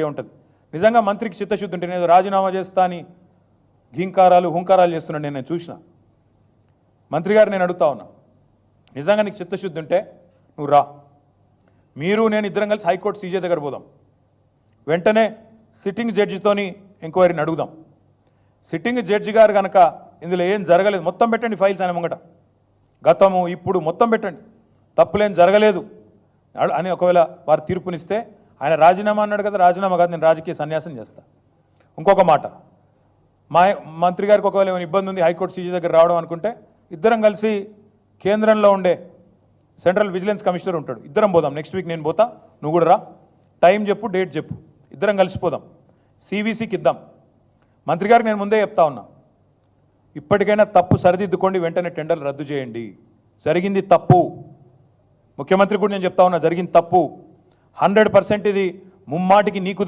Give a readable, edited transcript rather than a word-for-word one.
ఉంటుంది. నిజంగా మంత్రికి చిత్తశుద్ధి ఉంటే నేను రాజీనామా చేస్తా అని హుంకారాలు చేస్తున్నాడు. నేను చూసిన మంత్రి గారు, నేను అడుగుతా ఉన్నా, నిజంగా నీకు చిత్తశుద్ధి ఉంటే నువ్వు రా, మీరు నేను ఇద్దరం కలిసి హైకోర్టు సీజే దగ్గర పోదాం, వెంటనే సిట్టింగ్ జడ్జితోని ఎంక్వైరీని అడుగుదాం. సిట్టింగ్ జడ్జి గారు కనుక ఇందులో ఏం జరగలేదు మొత్తం పెట్టండి, ఫైల్స్ ఆయన ముంగట గతము ఇప్పుడు మొత్తం పెట్టండి, తప్పులేం జరగలేదు అని ఒకవేళ వారు తీర్పునిస్తే ఆయన రాజీనామా అన్నాడు కదా, రాజీనామా కాదు, నేను రాజకీయ సన్యాసం చేస్తా. ఇంకొక మాట, మా మంత్రి గారికి ఒకవేళ ఏమైనా ఇబ్బంది ఉంది హైకోర్టు సీజీ దగ్గర రావడం అనుకుంటే ఇద్దరం కలిసి కేంద్రంలో ఉండే సెంట్రల్ విజిలెన్స్ కమిషనర్ ఉంటాడు, ఇద్దరం పోదాం. నెక్స్ట్ వీక్ నేను పోతా, నువ్వు కూడా రా, టైం చెప్పు, డేట్ చెప్పు, ఇద్దరం కలిసిపోదాం, సివిసికి ఇద్దాం. మంత్రి గారికి నేను ముందే చెప్తా ఉన్నా, ఇప్పటికైనా తప్పు సరిదిద్దుకోండి, వెంటనే టెండర్లు రద్దు చేయండి. జరిగింది తప్పు, ముఖ్యమంత్రి కూడా నేను చెప్తా ఉన్నా, జరిగింది తప్పు 100%. ఇది ముమ్మాటికి నీకు